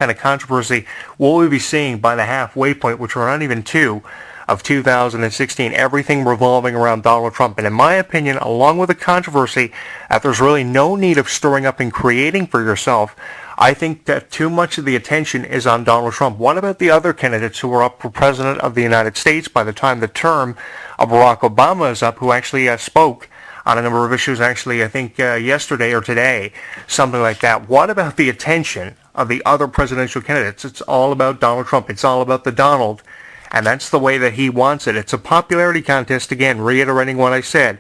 kind of controversy will we be seeing by the halfway point, which we're not even to, of 2016, everything revolving around Donald Trump. And in my opinion, along with the controversy, that there's really no need of stirring up and creating for yourself, I think that too much of the attention is on Donald Trump. What about the other candidates who are up for President of the United States by the time the term of Barack Obama is up, who actually spoke on a number of issues, actually, I think yesterday or today, something like that. What about the attention of the other presidential candidates? It's all about Donald Trump. It's all about the Donald. And that's the way that he wants it. It's a popularity contest, again, reiterating what I said,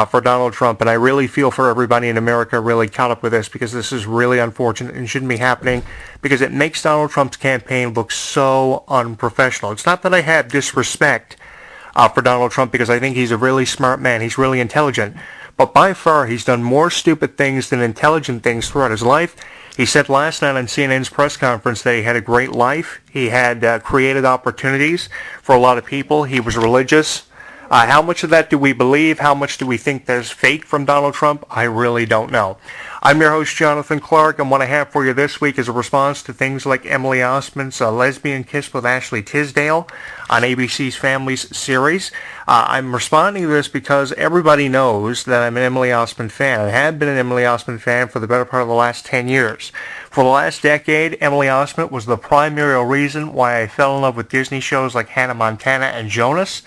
for Donald Trump. And I really feel for everybody in America really caught up with this, because this is really unfortunate and shouldn't be happening, because it makes Donald Trump's campaign look so unprofessional. It's not that I have disrespect for Donald Trump, because I think he's a really smart man. He's really intelligent. But by far, he's done more stupid things than intelligent things throughout his life. He said last night on CNN's press conference that he had a great life. He had created opportunities for a lot of people. He was religious. How much of that do we believe? How much do we think there's fake from Donald Trump? I really don't know. I'm your host, Jonathan Clarke, and what I have for you this week is a response to things like Emily Osment's lesbian kiss with Ashley Tisdale on ABC's Families series. I'm responding to this because everybody knows that I'm an Emily Osment fan. I have been an Emily Osment fan for the better part of the last 10 years. For the last decade, Emily Osment was the primary reason why I fell in love with Disney shows like Hannah Montana and Jonas.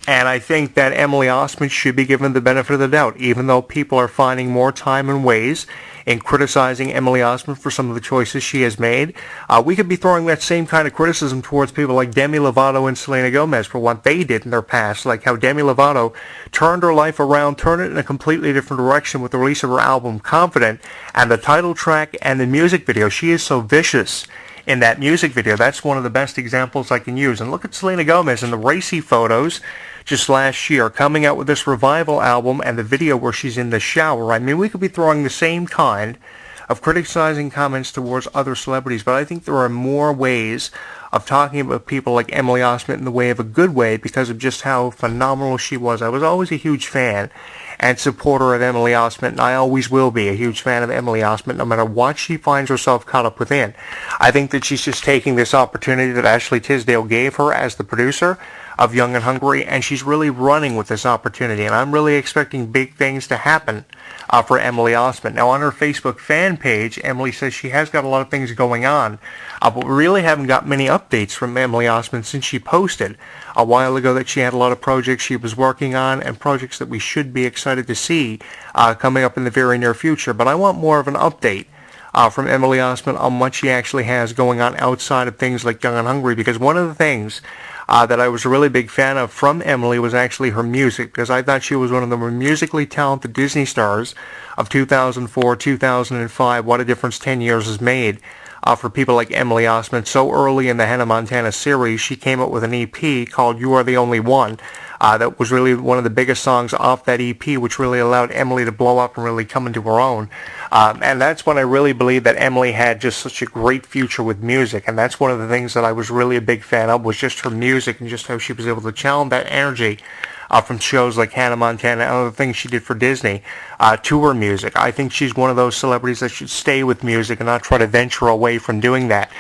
And I think that Emily Osment should be given the benefit of the doubt, even though people are finding more time and ways in criticizing Emily Osment for some of the choices she has made. We could be throwing that same kind of criticism towards people like Demi Lovato and Selena Gomez for what they did in their past, like how Demi Lovato turned her life around, turned it in a completely different direction with the release of her album Confident, and the title track and the music video. She is so vicious in that music video. That's one of the best examples I can use. And look at Selena Gomez in the racy photos just last year, coming out with this revival album and the video where she's in the shower. I mean, we could be throwing the same kind of criticizing comments towards other celebrities, but I think there are more ways of talking about people like Emily Osment in the way of a good way, because of just how phenomenal she was. I was always a huge fan and supporter of Emily Osment, and I always will be a huge fan of Emily Osment, no matter what she finds herself caught up within. I think that she's just taking this opportunity that Ashley Tisdale gave her as the producer of Young and Hungry, and she's really running with this opportunity, and I'm really expecting big things to happen for Emily Osment. Now, on her Facebook fan page, Emily says she has got a lot of things going on, but we really haven't got many updates from Emily Osment since she posted a while ago that she had a lot of projects she was working on, and projects that we should be excited to see coming up in the very near future. But I want more of an update from Emily Osment on what she actually has going on outside of things like Young and Hungry, because one of the things that I was a really big fan of from Emily was actually her music, because I thought she was one of the more musically talented Disney stars of 2004, 2005. What a difference 10 years has made for people like Emily Osment. So early in the Hannah Montana series, she came up with an EP called You Are the Only One. That was really one of the biggest songs off that EP, which really allowed Emily to blow up and really come into her own. And that's when I really believe that Emily had just such a great future with music. And that's one of the things that I was really a big fan of, was just her music and just how she was able to channel that energy from shows like Hannah Montana and other things she did for Disney to her music. I think she's one of those celebrities that should stay with music and not try to venture away from doing that.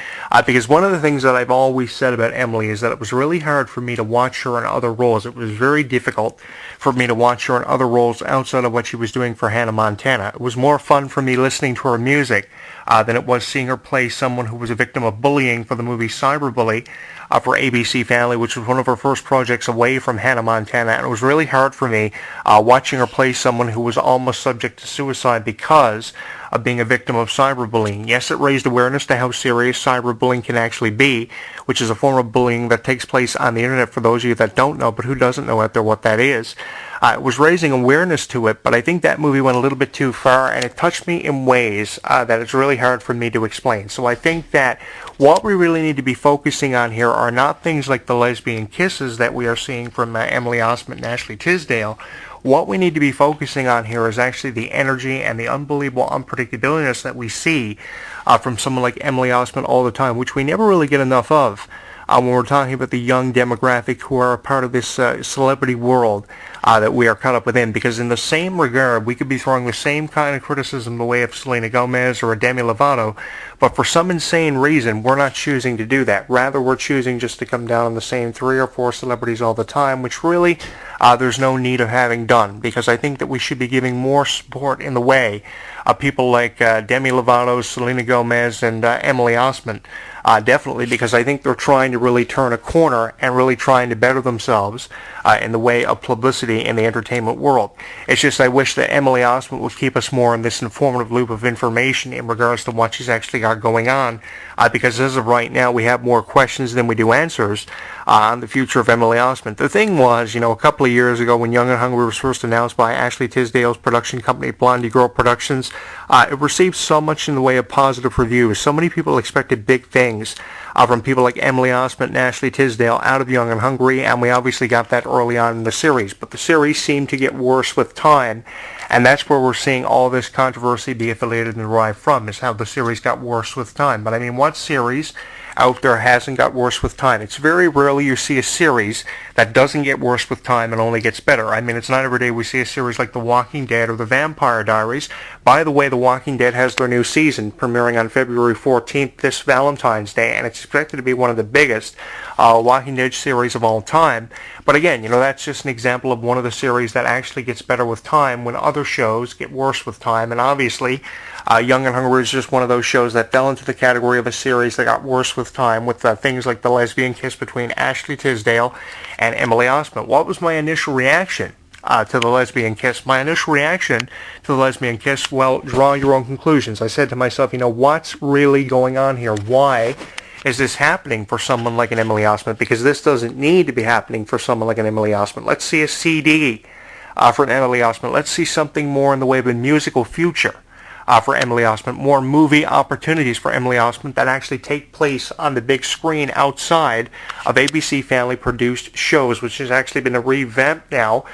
Because one of the things that I've always said about Emily is that it was really hard for me to watch her in other roles. It was very difficult for me to watch her in other roles outside of what she was doing for Hannah Montana. It was more fun for me listening to her music than it was seeing her play someone who was a victim of bullying for the movie Cyberbully for ABC Family, which was one of her first projects away from Hannah Montana. And it was really hard for me watching her play someone who was almost subject to suicide because of being a victim of cyberbullying. Yes, it raised awareness to how serious cyberbullying can actually be, which is a form of bullying that takes place on the internet, for those of you that don't know, but who doesn't know out there what that is. It was raising awareness to it, but I think that movie went a little bit too far, and it touched me in ways that it's really hard for me to explain. So I think that what we really need to be focusing on here are not things like the lesbian kisses that we are seeing from Emily Osment and Ashley Tisdale. What we need to be focusing on here is actually the energy and the unbelievable unpredictability that we see from someone like Emily Osment all the time, which we never really get enough of when we're talking about the young demographic who are a part of this celebrity world that we are caught up within. Because in the same regard, we could be throwing the same kind of criticism the way of Selena Gomez or a Demi Lovato, but for some insane reason, we're not choosing to do that. Rather, we're choosing just to come down on the same 3 or 4 celebrities all the time, which really there's no need of having done, because I think that we should be giving more support in the way of people like Demi Lovato, Selena Gomez, and Emily Osment. Definitely, because I think they're trying to really turn a corner and really trying to better themselves in the way of publicity in the entertainment world. It's just I wish that Emily Osment would keep us more in this informative loop of information in regards to what she's actually got going on, because as of right now we have more questions than we do answers on the future of Emily Osment. The thing was, a couple of years ago when Young and Hungry was first announced by Ashley Tisdale's production company, Blondie Girl Productions, it received so much in the way of positive reviews. So many people expected big things from people like Emily Osment and Ashley Tisdale out of Young and Hungry, and we obviously got that early on in the series. But the series seemed to get worse with time, and that's where we're seeing all this controversy be affiliated and derived from, is how the series got worse with time. But I mean, what series out there hasn't got worse with time? It's very rarely you see a series that doesn't get worse with time and only gets better. I mean, it's not every day we see a series like The Walking Dead or The Vampire Diaries. By the way, The Walking Dead has their new season premiering on February 14th, this Valentine's Day, and it's expected to be one of the biggest Walking Dead series of all time. But again, that's just an example of one of the series that actually gets better with time when other shows get worse with time. And obviously, Young and Hungry is just one of those shows that fell into the category of a series that got worse with time, with things like the lesbian kiss between Ashley Tisdale and Emily Osment. What was my initial reaction to the lesbian kiss? My initial reaction to the lesbian kiss, well, draw your own conclusions. I said to myself, what's really going on here? Why is this happening for someone like an Emily Osment? Because this doesn't need to be happening for someone like an Emily Osment. Let's see a CD for an Emily Osment. Let's see something more in the way of a musical future for Emily Osment, more movie opportunities for Emily Osment that actually take place on the big screen outside of ABC Family produced shows, which has actually been a revamp now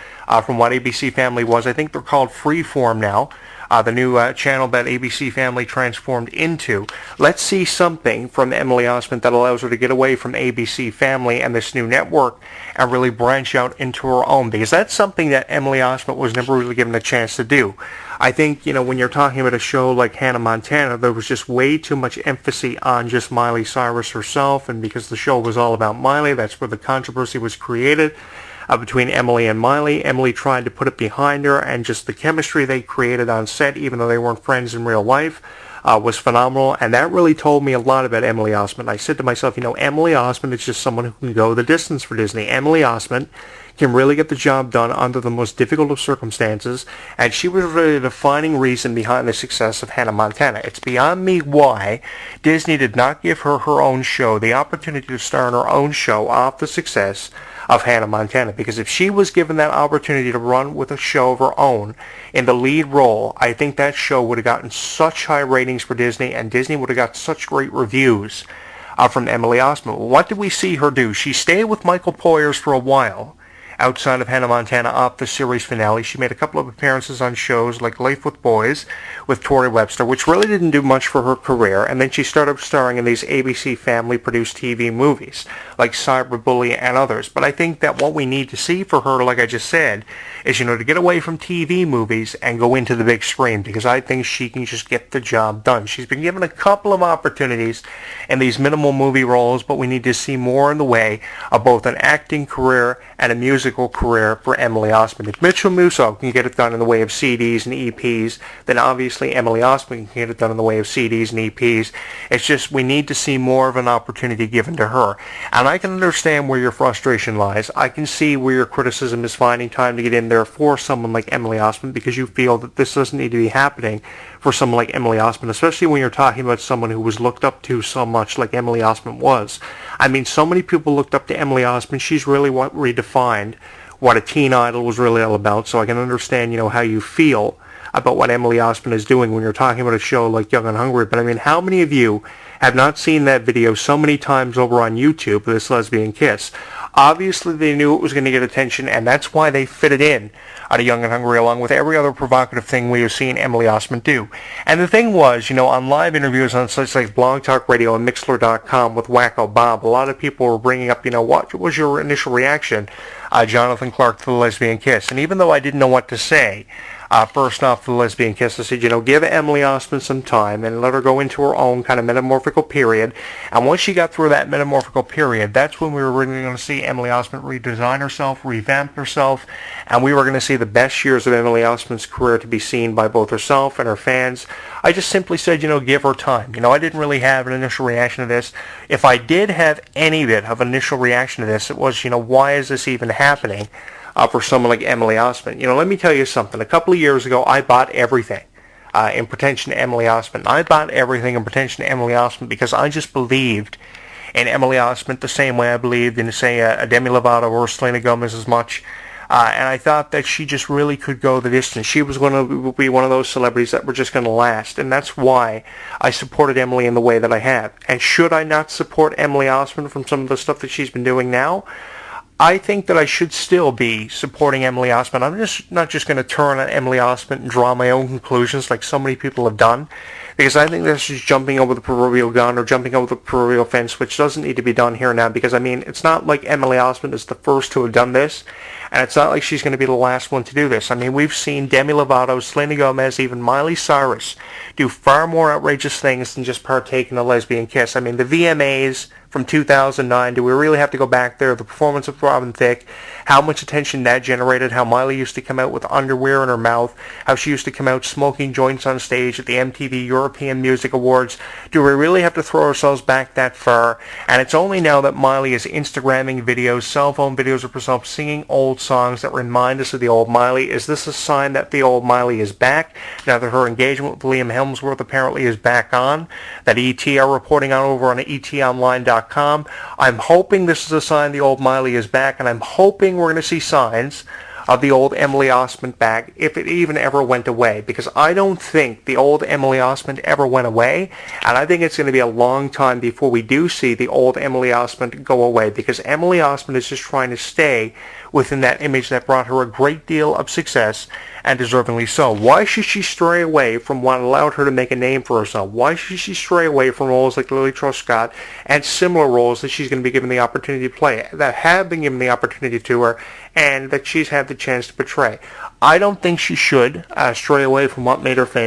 from what ABC Family was. I think they're called Freeform now, the new channel that ABC Family transformed into. Let's see something from Emily Osment that allows her to get away from ABC Family and this new network and really branch out into her own, because that's something that Emily Osment was never really given a chance to do. I think, when you're talking about a show like Hannah Montana, there was just way too much emphasis on just Miley Cyrus herself, and because the show was all about Miley, that's where the controversy was created between Emily and Miley. Emily tried to put it behind her, and just the chemistry they created on set, even though they weren't friends in real life, was phenomenal, and that really told me a lot about Emily Osment. I said to myself, Emily Osment is just someone who can go the distance for Disney. Emily Osment can really get the job done under the most difficult of circumstances, and she was really the defining reason behind the success of Hannah Montana. It's beyond me why Disney did not give her her own show, the opportunity to star in her own show off the success of Hannah Montana, because if she was given that opportunity to run with a show of her own in the lead role, I think that show would have gotten such high ratings for Disney, and Disney would have got such great reviews from Emily Osment. What did we see her do? She stayed with Michael Poyers for a while outside of Hannah Montana off the series finale. She made a couple of appearances on shows like Life with Boys with Tori Webster, which really didn't do much for her career, and then she started starring in these ABC Family-produced TV movies like Cyberbully and others. But I think that what we need to see for her, like I just said, is, to get away from TV movies and go into the big screen, because I think she can just get the job done. She's been given a couple of opportunities in these minimal movie roles, but we need to see more in the way of both an acting career and a musical career for Emily Osment. If Mitchell Musso can get it done in the way of CDs and EPs, then obviously Emily Osment can get it done in the way of CDs and EPs. It's just we need to see more of an opportunity given to her. And I can understand where your frustration lies. I can see where your criticism is finding time to get in there for someone like Emily Osment, because you feel that this doesn't need to be happening for someone like Emily Osment, especially when you're talking about someone who was looked up to so much like Emily Osment was. I mean, so many people looked up to Emily Osment. She's really what redefined what a teen idol was really all about, so I can understand, how you feel about what Emily Osment is doing when you're talking about a show like Young and Hungry. But I mean, how many of you have not seen that video so many times over on YouTube, this lesbian kiss. Obviously, they knew it was going to get attention, and that's why they fit it in out of Young and Hungry, along with every other provocative thing we have seen Emily Osment do. And the thing was, on live interviews on sites like Blog Talk Radio and Mixlr.com with Wacko Bob, a lot of people were bringing up, what was your initial reaction, Jonathan Clarke, to the lesbian kiss? And even though I didn't know what to say, first off, the lesbian kiss, I said, give Emily Osment some time and let her go into her own kind of metamorphical period. And once she got through that metamorphical period, that's when we were really going to see Emily Osment redesign herself, revamp herself, and we were going to see the best years of Emily Osment's career to be seen by both herself and her fans. I just simply said, give her time. I didn't really have an initial reaction to this. If I did have any bit of initial reaction to this, it was, why is this even happening? For someone like Emily Osment. Let me tell you something. A couple of years ago, I bought everything in pretension to Emily Osment. I bought everything in pretension to Emily Osment because I just believed in Emily Osment the same way I believed in, say, a Demi Lovato or Selena Gomez as much. And I thought that she just really could go the distance. She was going to be one of those celebrities that were just going to last. And that's why I supported Emily in the way that I have. And should I not support Emily Osment from some of the stuff that she's been doing now? I think that I should still be supporting Emily Osment. I'm not just going to turn on Emily Osment and draw my own conclusions like so many people have done, because I think that's just jumping over the proverbial gun or jumping over the proverbial fence, which doesn't need to be done here now, because, it's not like Emily Osment is the first to have done this, and it's not like she's going to be the last one to do this. We've seen Demi Lovato, Selena Gomez, even Miley Cyrus do far more outrageous things than just partake in a lesbian kiss. The VMAs from 2009, do we really have to go back there? The performance of Robin Thicke, how much attention that generated, how Miley used to come out with underwear in her mouth, how she used to come out smoking joints on stage at the MTV European Music Awards. Do we really have to throw ourselves back that far? And it's only now that Miley is Instagramming videos, cell phone videos of herself singing old songs that remind us of the old Miley. Is this a sign that the old Miley is back, now that her engagement with Liam Hemsworth apparently is back on, that ET are reporting on over on etonline.com? I'm hoping this is a sign the old Miley is back, and I'm hoping we're going to see signs of the old Emily Osment back, if it even ever went away, because I don't think the old Emily Osment ever went away, and I think it's going to be a long time before we do see the old Emily Osment go away, because Emily Osment is just trying to stay within that image that brought her a great deal of success, and deservingly so. Why should she stray away from what allowed her to make a name for herself? Why should she stray away from roles like Lily Truscott and similar roles that she's going to be given the opportunity to play, that have been given the opportunity to her, and that she's had the chance to portray? I don't think she should stray away from what made her famous.